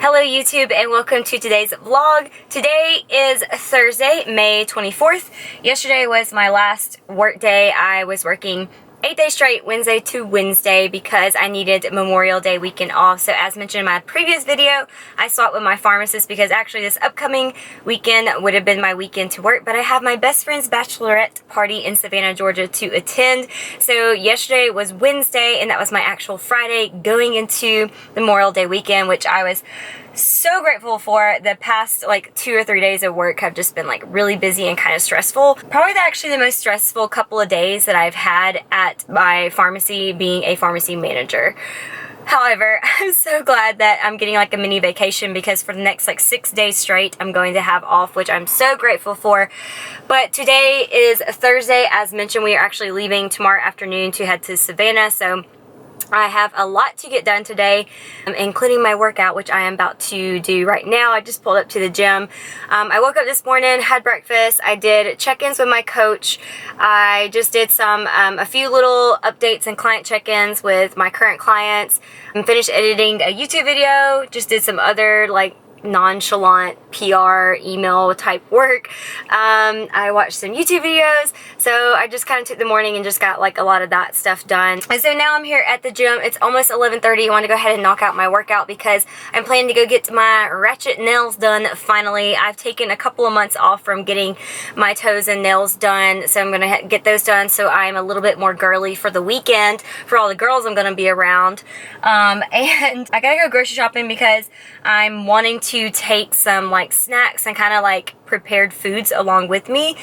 Hello YouTube and welcome to today's vlog. Today is Thursday, May 24th. Yesterday was my last work day. I was working 8 days straight, Wednesday to Wednesday, because I needed Memorial Day weekend off. So as mentioned in my previous video, I swapped with my pharmacist because actually this upcoming weekend would have been my weekend to work, but I have my best friend's bachelorette party in Savannah, Georgia to attend. So yesterday was Wednesday and that was my actual Friday going into Memorial Day weekend, which I was so grateful for. The past like 2 or 3 days of work have just been like really busy and kind of stressful. Probably actually the most stressful couple of days that I've had at my pharmacy, being a pharmacy manager. However, I'm so glad that I'm getting like a mini vacation, because for the next like 6 days straight I'm going to have off, which I'm so grateful for. But today is Thursday. As mentioned, we are actually leaving tomorrow afternoon to head to Savannah, so I have a lot to get done today, including my workout, which I am about to do right now. I just pulled up to the gym. I woke up this morning, had breakfast. I did check-ins with my coach. I just did a few little updates and client check-ins with my current clients. I finished editing a YouTube video. Just did some other like nonchalant PR email type work. I watched some YouTube videos, so I just kind of took the morning and just got like a lot of that stuff done. And so now I'm here at the gym. It's almost 11:30. I want to go ahead and knock out my workout because I'm planning to go get my ratchet nails done finally. I've taken a couple of months off from getting my toes and nails done, so I'm gonna get those done so I'm a little bit more girly for the weekend for all the girls I'm gonna be around. And I gotta go grocery shopping because I'm wanting to take some like snacks and kind of like prepared foods along with me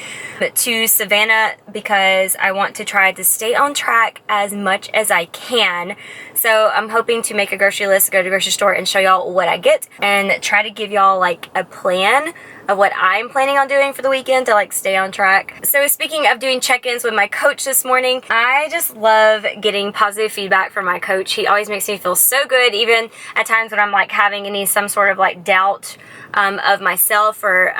to Savannah, because I want to try to stay on track as much as I can. So I'm hoping to make a grocery list, go to the grocery store and show y'all what I get and try to give y'all like a plan of what I'm planning on doing for the weekend to like stay on track. So speaking of doing check-ins with my coach this morning, I just love getting positive feedback from my coach. He always makes me feel so good, even at times when I'm like having some sort of like doubt of myself, or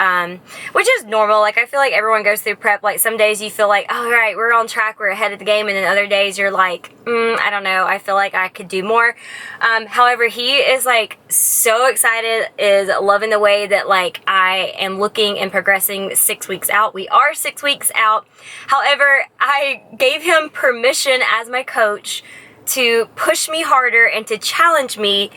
which is normal. Like I feel like everyone goes through prep. Like some days you feel like, oh, all right, we're on track, we're ahead of the game, and then other days you're like, I don't know, I feel like I could do more. However, he is like so excited, is loving the way that like I am looking and progressing 6 weeks out. We are 6 weeks out. However, I gave him permission as my coach to push me harder and to challenge me,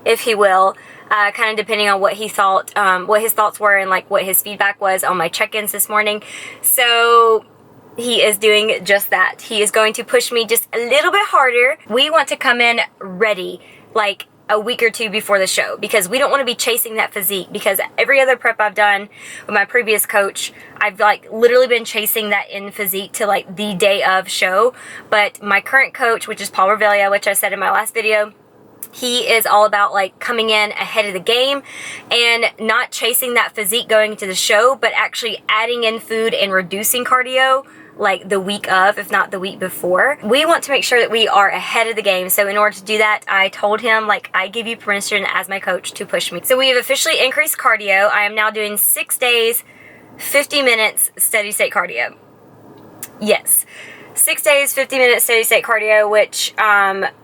if he will, kind of depending on what he thought, what his thoughts were and like what his feedback was on my check-ins this morning. So he is doing just that. He is going to push me just a little bit harder. We want to come in ready, like a week or two before the show, because we don't want to be chasing that physique, because every other prep I've done with my previous coach, I've like literally been chasing that in physique to like the day of show. But my current coach, which is Paul Revelia, which I said in my last video, he is all about like coming in ahead of the game and not chasing that physique going into the show, but actually adding in food and reducing cardio like the week of, if not the week before. We want to make sure that we are ahead of the game. So in order to do that, I told him, like, I give you permission as my coach to push me. So we have officially increased cardio. I am now doing 6 days, 50 minutes steady state cardio. Yes. 6 days, 50 minutes steady state cardio, which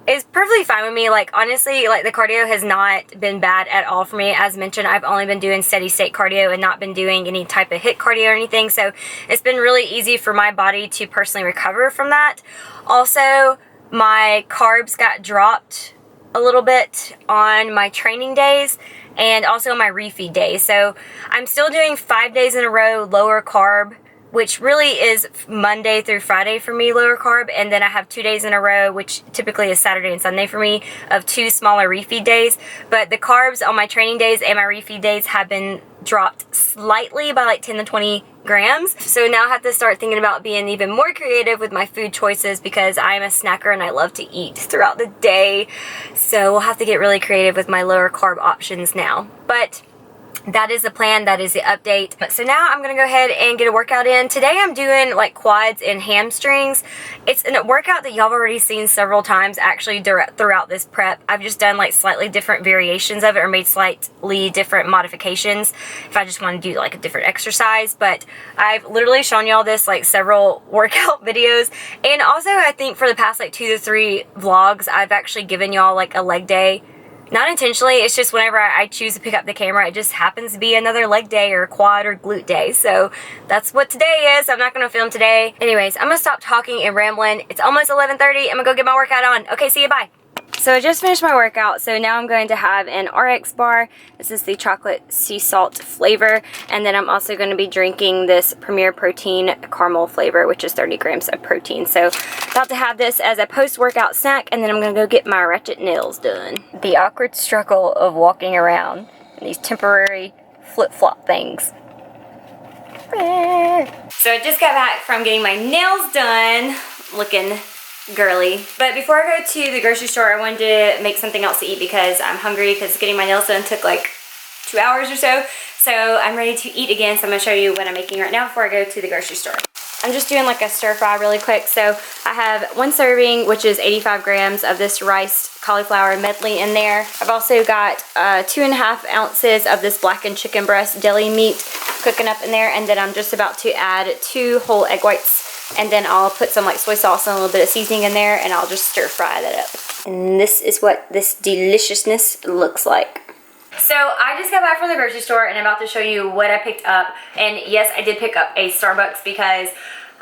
is perfectly fine with me. Like honestly, like the cardio has not been bad at all for me. As mentioned, I've only been doing steady state cardio and not been doing any type of HIIT cardio or anything. So it's been really easy for my body to personally recover from that. Also, my carbs got dropped a little bit on my training days and also on my refeed days. So I'm still doing 5 days in a row lower carb, which really is Monday through Friday for me, lower carb, and then I have 2 days in a row, which typically is Saturday and Sunday for me, of 2 smaller refeed days. But the carbs on my training days and my refeed days have been dropped slightly by like 10 to 20 grams. So now I have to start thinking about being even more creative with my food choices, because I'm a snacker and I love to eat throughout the day. So we'll have to get really creative with my lower carb options now. But that is the plan. That is the update. So now I'm going to go ahead and get a workout in. Today I'm doing like quads and hamstrings. It's a workout that y'all have already seen several times actually throughout this prep. I've just done like slightly different variations of it, or made slightly different modifications if I just want to do like a different exercise. But I've literally shown y'all this like several workout videos. And also I think for the past like 2 to 3 vlogs, I've actually given y'all like a leg day Not intentionally, it's just whenever I choose to pick up the camera, it just happens to be another leg day or quad or glute day. So that's what today is. I'm not gonna film today. Anyways, I'm gonna stop talking and rambling. It's almost 11:30. I'm gonna go get my workout on. Okay, see you, bye. So I just finished my workout, so now I'm going to have an RX bar. This is the chocolate sea salt flavor, and then I'm also going to be drinking this Premier Protein caramel flavor, which is 30 grams of protein. So about to have this as a post-workout snack, and then I'm going to go get my ratchet nails done. The awkward struggle of walking around in these temporary flip-flop things. So I just got back from getting my nails done, looking girly. But before I go to the grocery store, I wanted to make something else to eat because I'm hungry, because getting my nails done took like 2 hours or so. So I'm ready to eat again, so I'm going to show you what I'm making right now before I go to the grocery store. I'm just doing like a stir fry really quick. So I have 1 serving, which is 85 grams of this riced cauliflower medley in there. I've also got 2.5 ounces of this blackened chicken breast deli meat cooking up in there, and then I'm just about to add 2 whole egg whites. And then I'll put some like soy sauce and a little bit of seasoning in there, and I'll just stir fry that up. And this is what this deliciousness looks like. So I just got back from the grocery store and I'm about to show you what I picked up. And yes, I did pick up a Starbucks because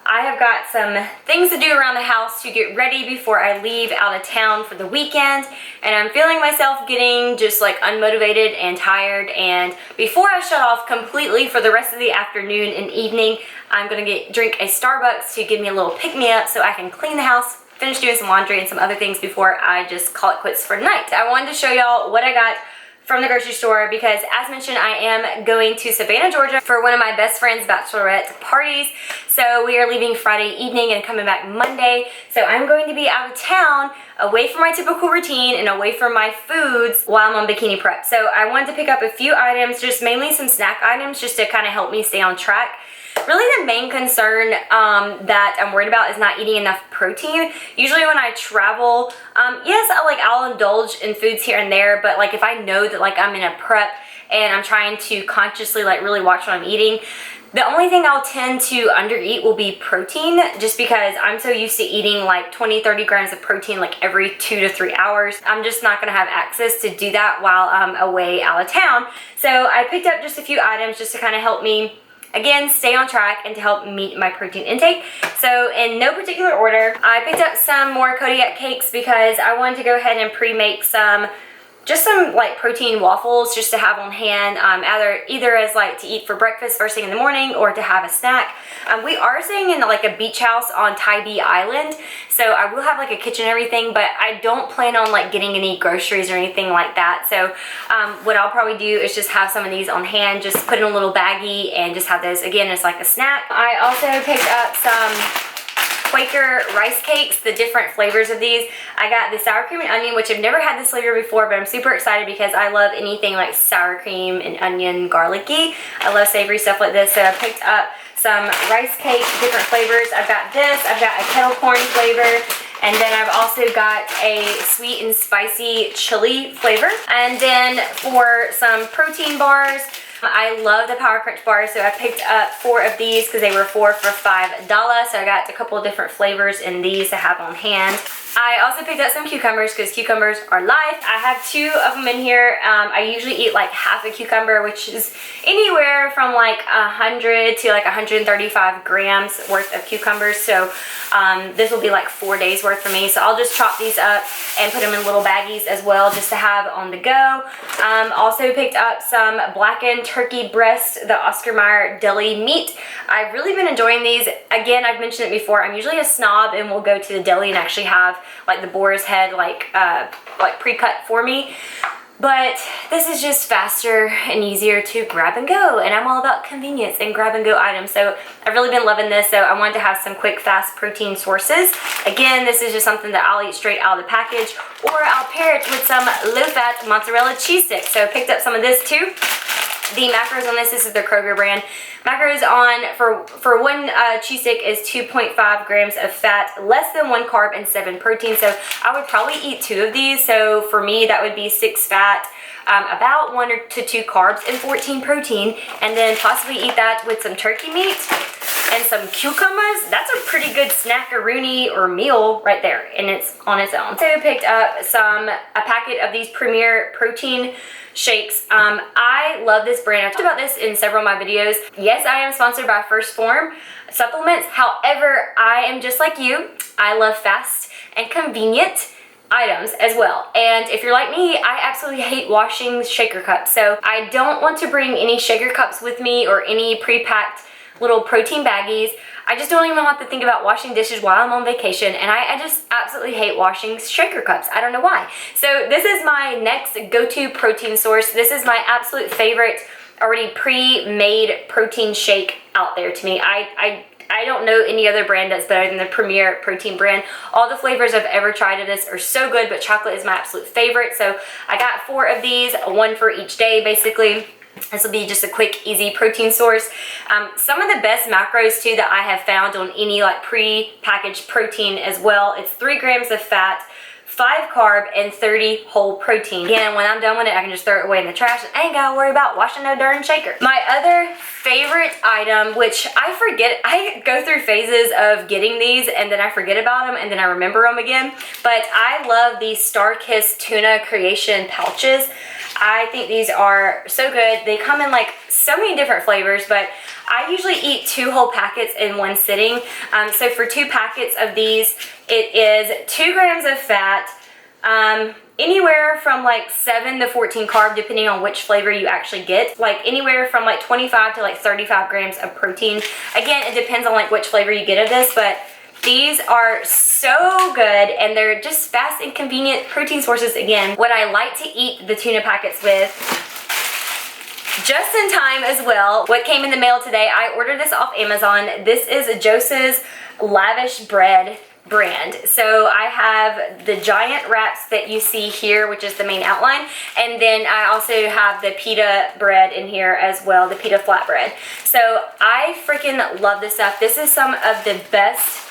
I have got some things to do around the house to get ready before I leave out of town for the weekend, and I'm feeling myself getting just like unmotivated and tired, and before I shut off completely for the rest of the afternoon and evening, I'm gonna drink a Starbucks to give me a little pick-me-up so I can clean the house, finish doing some laundry and some other things before I just call it quits for tonight. I wanted to show y'all what I got from the grocery store because, as mentioned, I am going to Savannah, Georgia for one of my best friend's bachelorette parties. So we are leaving Friday evening and coming back Monday. So I'm going to be out of town, away from my typical routine and away from my foods while I'm on bikini prep. So I wanted to pick up a few items, just mainly some snack items, just to kind of help me stay on track. Really the main concern that I'm worried about is not eating enough protein. Usually when I travel, yes, I'll indulge in foods here and there, but like if I know that like I'm in a prep and I'm trying to consciously like really watch what I'm eating, the only thing I'll tend to undereat will be protein, just because I'm so used to eating like 20-30 grams of protein like every 2 to 3 hours. I'm just not gonna have access to do that while I'm away out of town. So I picked up just a few items just to kind of help me, again, stay on track and to help meet my protein intake. So in no particular order, I picked up some more Kodiak cakes because I wanted to go ahead and pre-make some like protein waffles just to have on hand, either as like to eat for breakfast first thing in the morning or to have a snack. We are staying in like a beach house on Tybee Island, so I will have like a kitchen and everything, but I don't plan on like getting any groceries or anything like that. So what I'll probably do is just have some of these on hand, just put in a little baggie and just have those again as like a snack. I also picked up some Quaker rice cakes, the different flavors of these. I got the sour cream and onion, which I've never had this flavor before, but I'm super excited because I love anything like sour cream and onion garlicky. I love savory stuff like this, so I picked up some rice cake, different flavors. I've got this, I've got a kettle corn flavor, and then I've also got a sweet and spicy chili flavor. And then for some protein bars, I love the Power Crunch bars, so I picked up 4 of these because they were 4 for $5. So I got a couple of different flavors in these to have on hand. I also picked up some cucumbers because cucumbers are life. I have 2 of them in here. I usually eat like half a cucumber, which is anywhere from like 100 to like 135 grams worth of cucumbers. So this will be like 4 days worth for me. So I'll just chop these up and put them in little baggies as well, just to have on the go. Also picked up some blackened turkey breast, the Oscar Mayer deli meat. I've really been enjoying these. Again, I've mentioned it before, I'm usually a snob and will go to the deli and actually have like the boar's head like pre-cut for me. But this is just faster and easier to grab and go, and I'm all about convenience and grab and go items, so I've really been loving this. So I wanted to have some quick, fast protein sources. Again, this is just something that I'll eat straight out of the package, or I'll pair it with some low-fat mozzarella cheese sticks. So I picked up some of this too. The macros on this is the Kroger brand. Macros on for one cheese stick is 2.5 grams of fat, less than 1 carb, and 7 protein. So I would probably eat 2 of these. So for me, that would be 6 fat, about 1 to 2 carbs, and 14 protein, and then possibly eat that with some turkey meat. and some cucumbers. That's a pretty good snackaroonie or meal right there, and it's on its own. So I picked up a packet of these Premier protein shakes. I love this brand. I've talked about this in several of my videos. Yes, I am sponsored by Phorm Supplements. However, I am just like you. I love fast and convenient items as well. And if you're like me, I absolutely hate washing shaker cups. So I don't want to bring any shaker cups with me or any pre-packed little protein baggies. I just don't even have to think about washing dishes while I'm on vacation, and I just absolutely hate washing shaker cups. I don't know why. So this is my next go-to protein source. This is my absolute favorite already pre-made protein shake out there to me. I don't know any other brand that's better than the Premier protein brand. All the flavors I've ever tried of this are so good, but chocolate is my absolute favorite. So I got 4 of these, 1 for each day basically. This will be just a quick, easy protein source. Some of the best macros too that I have found on any like pre-packaged protein as well. It's 3 grams of fat, 5 carb, and 30 whole protein. Again, when I'm done with it, I can just throw it away in the trash and I ain't gotta worry about washing no darn shaker. My other favorite item, which I forget, I go through phases of getting these and then I forget about them and then I remember them again, but I love these Star-Kissed Tuna Creation pouches. I think these are so good. They come in like so many different flavors, but I usually eat 2 whole packets in one sitting. So for 2 packets of these, it is 2 grams of fat, anywhere from like 7 to 14 carb, depending on which flavor you actually get. Like anywhere from like 25 to like 35 grams of protein. Again, it depends on like which flavor you get of this, but these are so good and they're just fast and convenient protein sources. Again, what I like to eat the tuna packets with, just in time as well. What came in the mail today, I ordered this off Amazon. This is Jose's Lavish Bread brand. So I have the giant wraps that you see here, which is the main outline, and then I also have the pita bread in here as well, the pita flatbread. So I freaking love this stuff. This is some of the best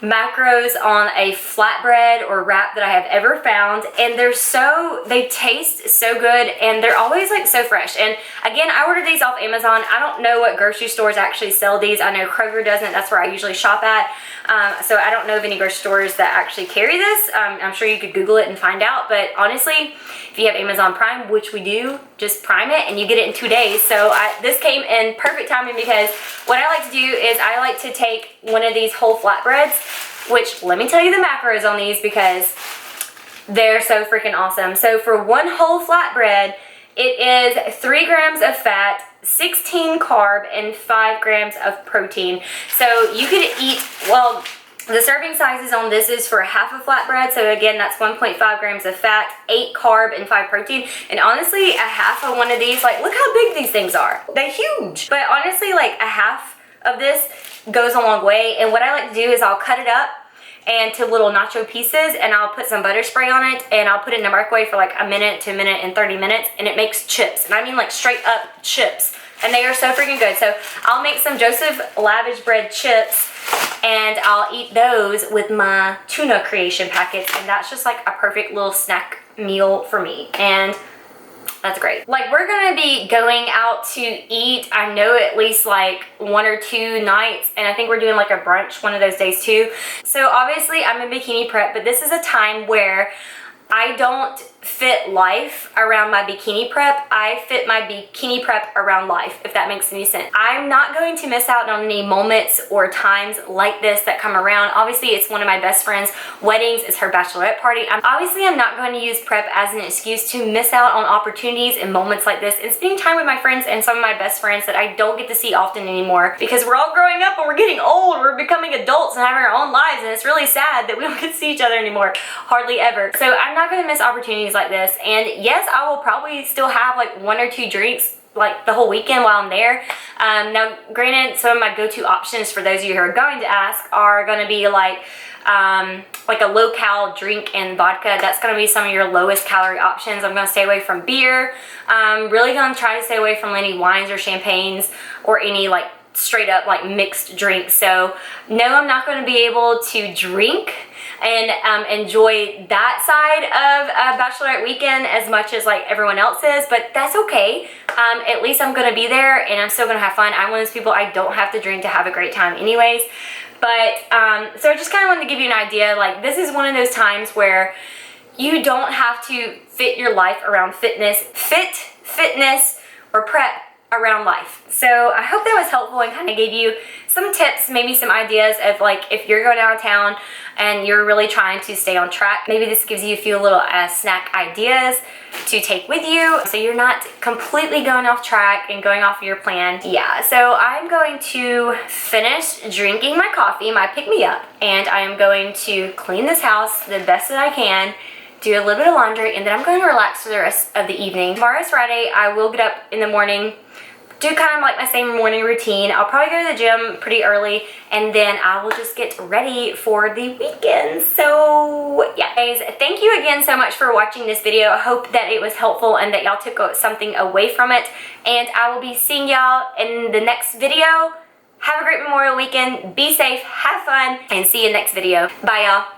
macros on a flatbread or wrap that I have ever found, and they taste so good and they're always like so fresh. And again, I ordered these off Amazon. I don't know what grocery stores actually sell these. I know Kroger doesn't. That's where I usually shop at. So I don't know of any grocery stores that actually carry this. I'm sure you could Google it and find out, but honestly, if you have Amazon Prime, which we do, just Prime it and you get it in 2 days. So this came in perfect timing, because what I like to do is I like to take one of these whole flatbreads, which let me tell you the macros on these because they're so freaking awesome. So for 1 whole flatbread, it is 3 grams of fat, 16 carb, and 5 grams of protein. So you could eat, well, the serving sizes on this is for half a flatbread. So again, that's 1.5 grams of fat, 8 carb, and 5 protein. And honestly, a half of one of these, like, look how big these things are. They're huge. But honestly, like a half of this goes a long way. And what I like to do is I'll cut it up and to little nacho pieces, and I'll put some butter spray on it, and I'll put it in the microwave for like a minute to a minute and 30 minutes, and it makes chips. And I mean like straight up chips. And they are so freaking good. So I'll make some Joseph Lavish Bread chips, and I'll eat those with my tuna creation packets, and that's just like a perfect little snack meal for me. And that's great. Like, we're gonna be going out to eat, I know, at least like 1 or 2 nights, and I think we're doing like a brunch one of those days too. So obviously I'm in bikini prep, but this is a time where I don't fit life around my bikini prep. I fit my bikini prep around life, if that makes any sense. I'm not going to miss out on any moments or times like this that come around. Obviously, it's one of my best friend's weddings. It's her bachelorette party. I'm not going to use prep as an excuse to miss out on opportunities and moments like this and spending time with my friends and some of my best friends that I don't get to see often anymore, because we're all growing up and we're getting old. We're becoming adults and having our own lives, and it's really sad that we don't get to see each other anymore, hardly ever. So I'm not going to miss opportunities like this. And yes, I will probably still have like 1 or 2 drinks like the whole weekend while I'm there. Now granted, some of my go-to options for those of you who are going to ask are going to be like a low-cal drink and vodka. That's going to be some of your lowest calorie options. I'm going to stay away from beer. I'm really going to try to stay away from any wines or champagnes or any like straight up like mixed drinks. So no, I'm not going to be able to drink and enjoy that side of a bachelorette weekend as much as like everyone else is, but that's okay. At least I'm gonna be there and I'm still gonna have fun. I'm one of those people, I don't have to drink to have a great time anyways. But so I just kind of wanted to give you an idea, like this is one of those times where you don't have to fit your life around fitness, or prep around life. So I hope that was helpful and kind of gave you some tips, maybe some ideas of like if you're going out of town and you're really trying to stay on track, maybe this gives you a few little snack ideas to take with you so you're not completely going off track and going off your plan. Yeah, so I'm going to finish drinking my coffee, my pick-me-up, and I am going to clean this house the best that I can, do a little bit of laundry, and then I'm going to relax for the rest of the evening. Tomorrow's Friday. I will get up in the morning, do kind of like my same morning routine. I'll probably go to the gym pretty early, and then I will just get ready for the weekend. So yeah, guys, thank you again so much for watching this video. I hope that it was helpful and that y'all took something away from it, and I will be seeing y'all in the next video. Have a great Memorial weekend. Be safe, have fun, and see you next video. Bye, y'all.